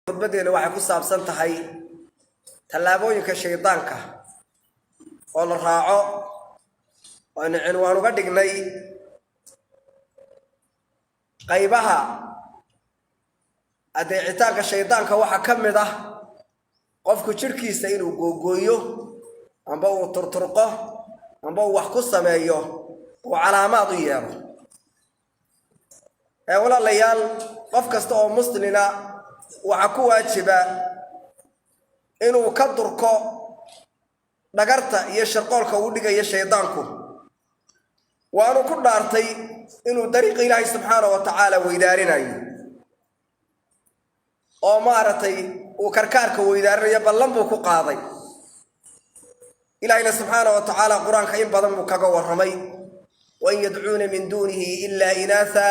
khudbadeena waxay ku saabsan tahay tallaabooyinka shaydaanka oo la raaco oo cinwaan uga dhignay qaybaha adeecitaanka shaydaanka waxa ka mid ah qofku jirkiisa inuu googooyo amba uu turturqo amba uu wax ku sameeyo oo calaamad u yeelo walaalayaal qof kasta oo muslina waxa ku waajiba inuu ka durko dhagarta iyo sharqoolka uu dhigayo shaydaanku waanu ku dhaartay inuu dariiq ilaahay subxaanahu wa tacaala weydaarinayo oo maaragtay uu karkaarka weydaarinayo ballan buu ku qaaday ilaahayna subxaanahu wa tacaala qur-aanka in badan buu kaga warramay wain yadcuuna min duunihi ilaa inaatha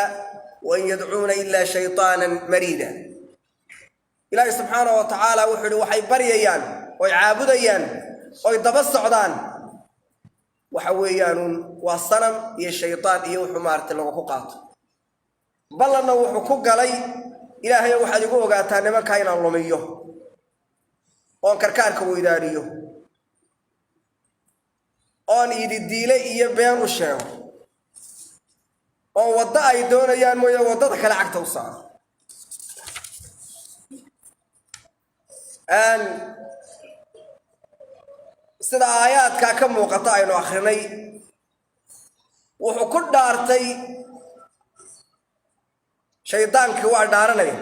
wain yadcuuna ilaa shaytaanan mariida ilaahay subxaanahu wa tacaala wuxuu yidhi waxay baryayaan oy caabudayaan oy daba socdaan waxa weeyaanuun waa sanam iyo shaytaan iyo wuxuu maaragtay lagu ku qaato ballanna wuxuu ku galay ilaahayo waxaad igu ogaataa nimankaa inaan lumiyo oon karkaarka weydaaniyo oon ididiile iyo been u sheego oo waddo ay doonayaan mooye waddada kale cagta u saaro sida aayaadka ka muuqata aynu akhrinay wuxuu ku dhaartay shaydaankii waa dhaaranaya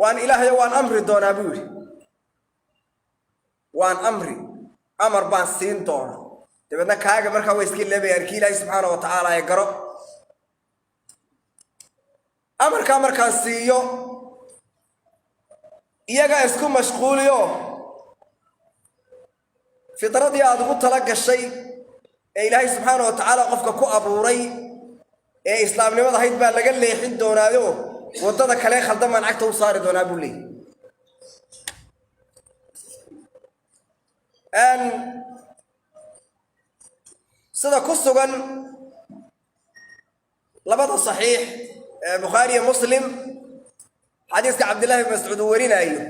waan ilaahay waan amri doonaa buu yidhi waan amar baan siin doonaa dabeedna kaaga markaa way iska leebayaan kii ilaahay subxaanahu wa tacaala ee garo amarkaa markaan siiyo iyaga isku mashquuliyo fitradii aad ugu tala gashay ee ilaahay subxaanahu wa tacaala qofka ku abuuray ee islaamnimada ahayd baa laga leexin doonaayo waddada kale khaldamaan cagta u saari doonaa buu leeyahy sida ku sugan labada saxiix ee bukhaari iyo muslim xadiiska cabdillahi bin mascuud uu warinayo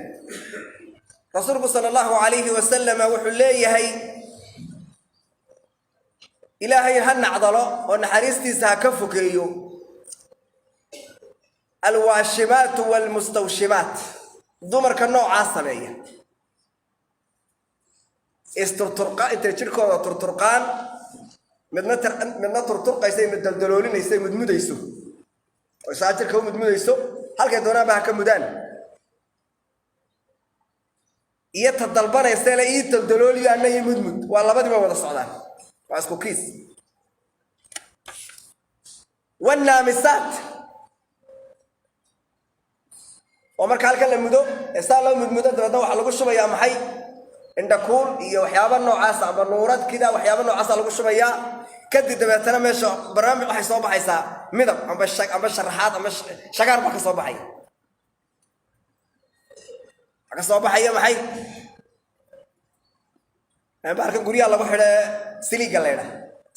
rasuulku sala allahu calayhi wasalama wuxuu leeyahay ilaahay ha nacdalo oo naxariistiisa ha ka fogeeyo alwaashimaatu waalmustawshimaat dumarka noocaa sameeya intay jirkooda turturqaan midna turturqaysa mid daldaloolinaysa mudmudayso oo saa jirka u mudmudayso halkay doonaanba ha ka mudaan iyo ta dalbanaysa le ii daldalooliyo anna iyo mudmud waa labadiiba wada socdaan waa isku kiis wannaamisaat oo marka halkan la mudo ee saa loo mudmudo dabeedna waxaa lagu shubayaa maxay indhakuul iyo waxyaaba noocaas amba nuurad kida waxyaaba noocaasa lagu shubayaa kadib dabeetana meesha barnaamij waxay soo baxaysaa midab amba sharaxaad amba shagaar baa ka soo baxaya ka soo baxaya maxay baarkan guryaha lagu xidhe siliga la ydhaha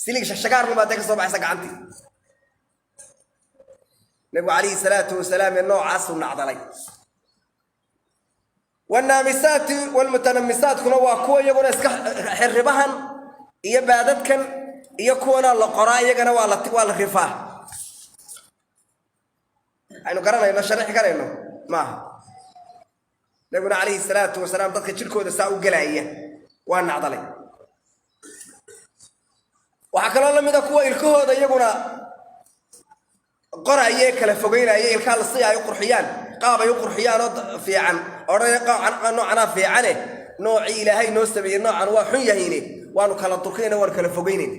silig shagaar baa dee ka soo baxaysa gacantii nabigu calayhi salaatu wasalaam ee noocaasuu nacdalay wannaamisaati walmutanamisaadkuna waa kuwa iyaguna iska xirribahan iyo baadadkan iyo kuwana la qoraa iyagana waa la rifaa aynu garanayno sharixi karayno maaha nabiguna calayhi salaatu wasalaam dadka jirkooda saa u gelaya waa nacdalay waxaa kaloo la mid a kuwa ilkahooda iyaguna qoraaye kala fogeynaya ilkaha la si ay u qurxiyaan qaab ay u qurxiyaan oo fiican odhanaya noocanaa fiicane noocii ilaahay noo sameeyey noocan waa xun yahayne waanu kala durkayna waanu kala fogeynayna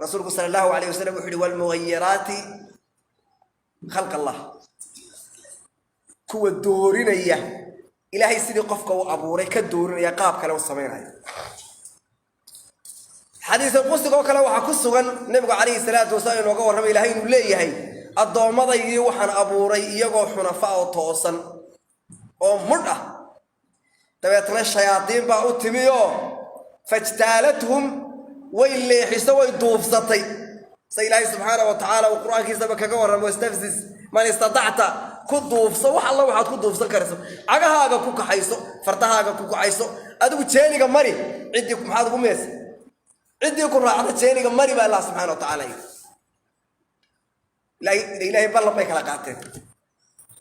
rasuulku sala allahu calayh wasalam wuxu uhi waalmugayiraati khalq allah kuwa doorinaya ilaahay sidii qofka uu abuuray ka doorinaya qaab kale u samaynaya xadiis qudsiga oo kale waxaa ku sugan nabigu calayhi salaatu wasalaam inooga warramay ilaahay inuu leeyahay addoommadaydii waxaan abuuray iyagoo xunafa oo toosan oo mudh ah dabeetna shayaadiin baa u timi oo fajtaalathum way leexiso way duubsatay سيلاهي سبحانه وتعالى وقرآن كيسا بكاكا ورم واستفزز من استطعت كدوفص وحا الله وحاد كدوفص كرسو عقاها كوكا حيسو فرتها كوكا حيسو أدو تشيني مري عديكم هذا قميس عديكم راعة تشيني مري بأ الله سبحانه وتعالى لا إلهي بالله ما يكلاقاتين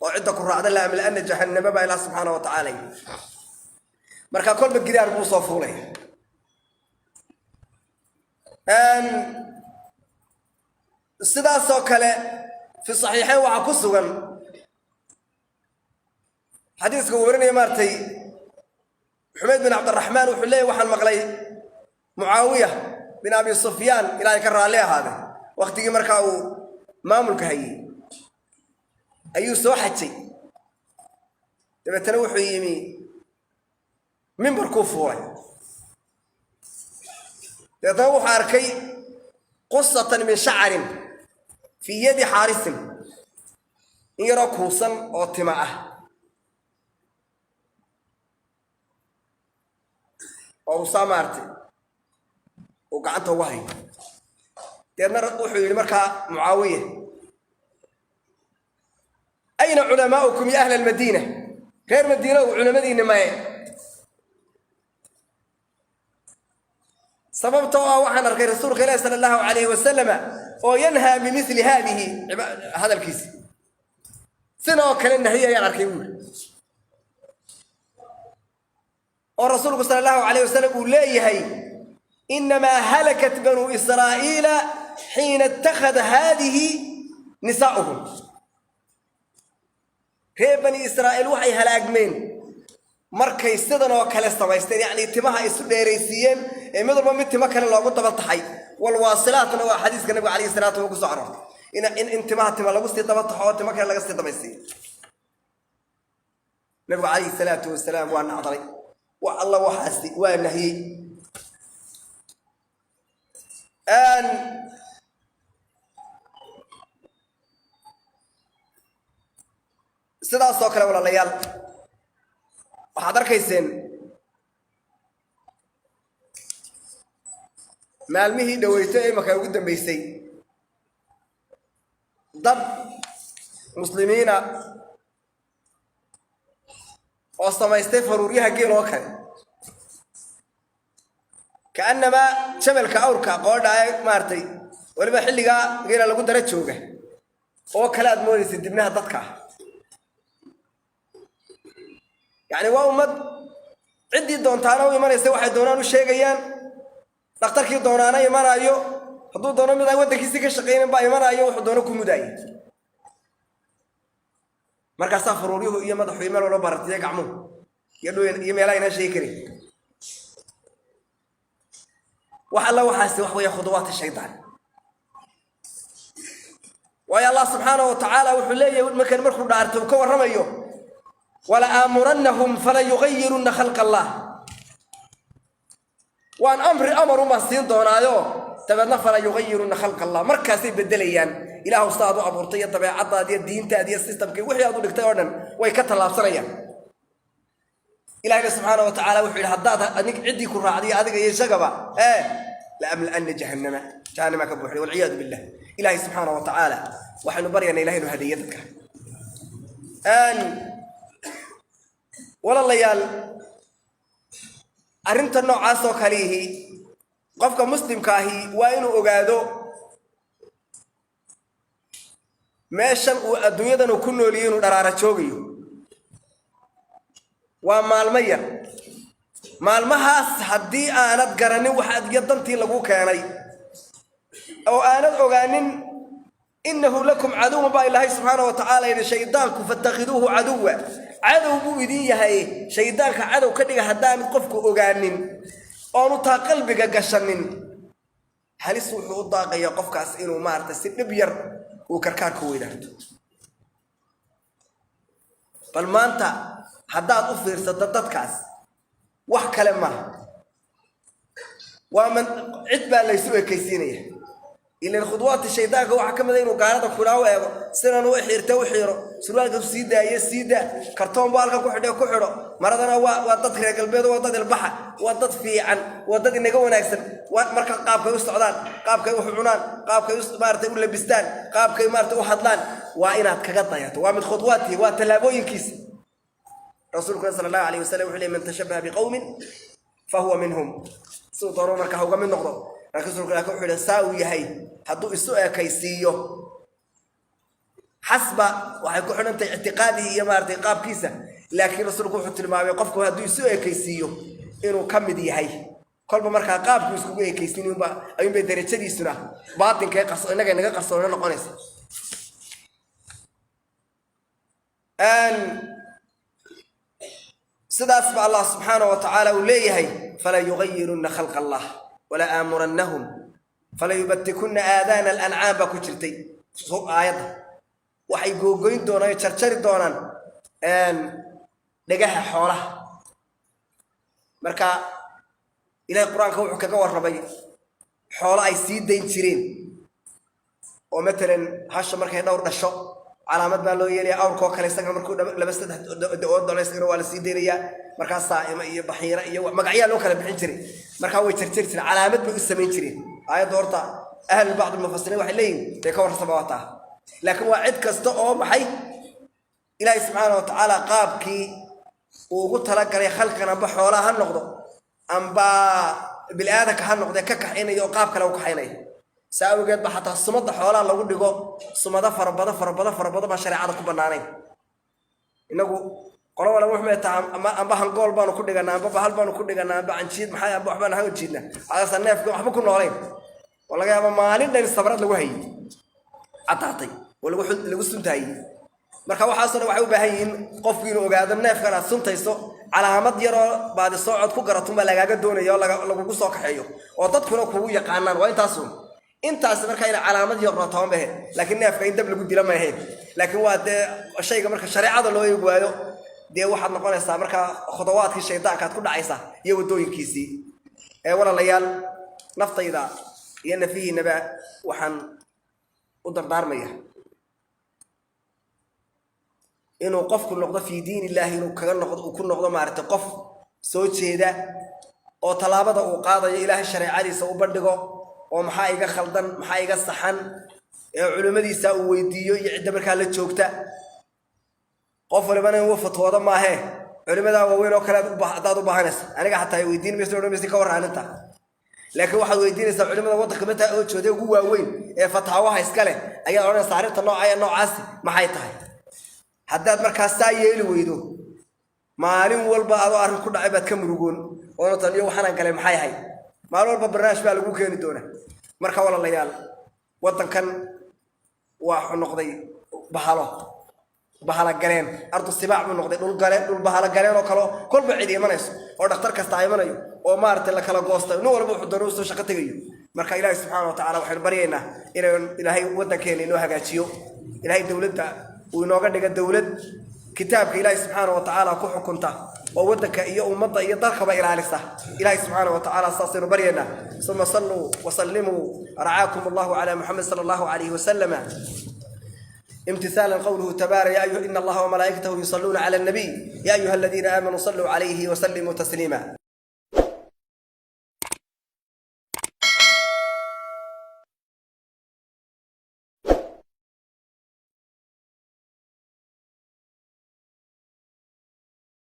وعدكم راعة الله من لأن جهنم بأ الله سبحانه وتعالى مركا كل بقدار بوصفوا لي sidaas oo kale fi saxiixayn waxa ku sugan xadiiska warinaya maartay Xumayd bin Abdurrahman wuxuu leeyahay waxaan maqlay Muawiya bin Abi Sufyan ilaahay ka raali ahaade waqtigii markaa uu maamulka hayay ayuu soo xajay dabeetana wuxuu yimi mimbarkuu fuulay dabeetana wuxuu arkay qusatan min shacrin في يد حارس يرى كوسا أو تماعه أو سامارتي وقعنته وهي تيرنا روحوا لمركا معاوية أين علماؤكم يا أهل المدينة غير مدينة وعلماء مدينة ما سبب طوى وحنا رسول الله صلى الله عليه وسلم وينهى بمثل هذا الكيس سنة كلنا هي يعرفون والرسول صلى الله عليه وسلم يقول هي إنما هلكت بنو إسرائيل حين اتخذ هذه نساؤهم هي بني إسرائيل وحي هلاك من markay sidan oo kale samaysteen yani timaha isu dheereysiyeen midba mid tima kale loogu dabataxay wal waasilaatna waa xadiiska nabiga kaleey salaatu ugu soo aroortay in timaha tima lagu sii dabataxo tima kale laga sii dabaysiyo nabiga kaleey salaatu wasalaam waa nacdalay wa allah waxaasi waa nahiy sidaas oo kale walaalayaal waxaad arkayseen maalmihii dhaweytay ee markaa ugu dambeysay dad muslimiina oo samaystay faruuryaha geel oo kale kaanama jamalka awrka qoodhaay maartay waliba xilliga geela lagu dara jooga oo kala aad moodaysid dibnaha dadka يعني وأمد عدي دونتانا ويماني سوى واحد دونانو شيغيان دكتور كي دونانا يمان ايو حدو دونا ميدا ودكيسي كشقين با يمان ايو وحو دونو كوموداي marka safaruriyo iyo madaxu meel wala bartay gacmo yadoo meelaha ina sheekari waxa la waxaasi wax way khudwaat shaytaan way Allah subhanahu wa ta'ala wuxuu leeyahay markuu dhaarto ka waramayo ولا آمرنهم فلا يغيرن خلق الله وأن أمر ما سين دونايو تبعنا فلا يغيرن خلق الله مركزي بدليان إله أستاذ أبو رطية تبع عطا دي الدين تأدي السيستم كي وحي أقول لك تورن ويكتر الله بصريا إله سبحانه وتعالى وحي الحداد أنك عدي كرة عادية هذه هي شقبة لأملأن جهنم كبوحي والعياذ بالله إله سبحانه وتعالى وحن برينا إلهنا هديتك walaalayaal arinta noocaas oo kalihi qofka muslimka ahi waa inuu ogaado meeshan uu adduunyadan ku nool yahay inuu dharaara joogayo waa maalmo yar maalmahaas haddii aanad garanin waxa dantii lagu keenay oo aanad ogaanin innahu lakum caduwun ba ilaahay subhanahu wa ta'ala ina shaydaanku fattakhiduhu caduwa عدو بو إذن يهي شيطانك عدو كدغ هدان قفك اوغانين اونو تا قلبك غشنين halis wuxuu u daaqaya qofkaas inuu maarta si dhib yar uu karkaar ku weydaato bal maanta hadaad u fiirsato dadkaas wax kale ma waa man cid baa la isu ekaysiinaya ila khudwaat shaydaanka waxa kamid inuu gaalada ku dhaawo eego sidan uu xirto surwaalka siida kartoon baalka ku xidho maradana waa dad reer galbeed waa dad ilbaxa waa dad fiican waa dad inaga wanaagsan marka qaabkay u socdaan qaabkay u cunaan qaabkay maartay u labistaan qaabkay maartay u hadlaan waa inaad kaga dayato waa mid khudwaati waa talaabooyinkiisa rasuulku sallallahu alayhi wasallam wuxuu leeyahay man tashabbaha biqawmin fahuwa minhum soo daro marka hawga mid noqdo rasuulku wuxuu leeyahay saaw yahay haduu isu ekaysiiyo xasba waxay ku xidhantay i'tiqaadi iyo maartay qaabkiisa laakiin rasuulku wuxuu tilmaamay qofku haduu isu ekaysiiyo inuu kamid yahay kolba marka qaabku isku ekaysiin ayuunba darajadiisuna baatinka inaga naga qarsoon noqonaysa sidaas ba Allah subhanahu wa ta'ala uu leeyahay fala yughayyiruna khalqa Allah wala amurannahum fala yubattikunna aadana al-an'am ku jirtay aayada waxay googoyn doonaan jarjari doonaan dhagaha xoolaha marka ilaahay quraanka wuxuu kaga warramay xoolo ay sii dayn jireen oo matalan hasha markay dhowr dhasho calaamad baa loo yeelay awrko kale isaga markuu laba saddex doolaysna waa la sii deynaya marka saa'ima iyo baxiira iyo magacyo loo kala bixin jiray marka way jarjari jireen calaamad bay u sameyn jireen aayada horta ahli bacd mufassirin waxay leeyihiin bay ka warsabaata laakiin waa cid kasta oo maxay ilaahay subhanahu wa ta'ala qaabkii uu ugu talagalay khalqana ba xoolaha noqdo amba bil aadaka ha noqdo ka kaxinayo qaab kale uu kaxinayo saawgeed ba xataa sumada xoolaha lagu dhigo sumada farabada ba shariicada ku banaanay inagu qolo wala wax ma taa amba hangool baanu ku dhiganaa amba bahal baanu ku dhiganaa amba anjiid maxay amba waxbaan ha jiidna aasa neefka waxba ku nooleen walaga yaaba maalin dhan sabrad lagu hayay ataatay wala lagu suntaay marka waxa soo waxay u baahan yihiin qofku inuu ogaado neefkan aad suntayso calaamad yar oo baad soo ku garato ma lagaaga doonayo lagu soo kaxeeyo oo dadkuna kugu yaqaanaan waa intaas marka ila calaamad yar oo toban baa laakiin neefka in dab lagu dila ma ahayn laakiin waa shayga marka shariicada loo eegayo waxaad noqonaysaa marka khudwaadkii shaydaanka aad ku dhacaysa iyo wadooyinkiisii walaalayaal naftayda iyo nafiinaba waxaan u dardaarmaya inuu qofku noqdo fi diin ilaahi inuu kaga noqdo ku noqdo maartay qof soo jeeda oo talaabada uu qaadayo ilaahay shariicadiisa u bandhigo oo maxaa iga khaldan maxaa iga saxan ee culimadiisa uu weydiiyo iyo cid markaa la joogta qof walbana uu fatwada ma aha culimada waaweyn oo kale dad u baahanaysa aniga xataa ay weydiin meesha oo ka waraaninta laakiin waxa weydiinaysa culimada wadanka mata oo jooday ugu waaweyn ee fataawaha iska leh ayaa oranaysa arrinta noocaas maxay tahay haddaad markaa saa yeeli weydo maalin walba aad arrin ku dhacay baad ka murugoon oo tan iyo waxaan galay maxay ahay maalin walba barnaamij baa lagu keeni doonaa marka walaalayaal wadankan waa noqday bahala galeen ardu sibaac buu noqday dhul bahala galeen oo kale kolba cid imanayso oo dhakhtar kasta imanayo oo maartay la kala goostay nin walba wuxuu doono soo shaqo tagayo marka ilaahay subhanahu wa ta'ala waxaan baryaynaa inuu ilaahay wadankeena inoo hagaajiyo ilaahay dawladda uu inooga dhigo dawlad kitaabka ilaahay subhanahu wa ta'ala ku xukunta oo wadanka iyo ummadda iyo dalkaba ilaalisa ilaahay subhanahu wa ta'ala saasinu baryaynaa summa sallu wa sallimu ra'aakum Allahu ala Muhammad sallallahu alayhi wa sallam امتثالا قوله تبارك يا أيها إن الله وملائكته يصلون على النبي يا أيها الذين آمنوا صلوا عليه وسلموا تسليما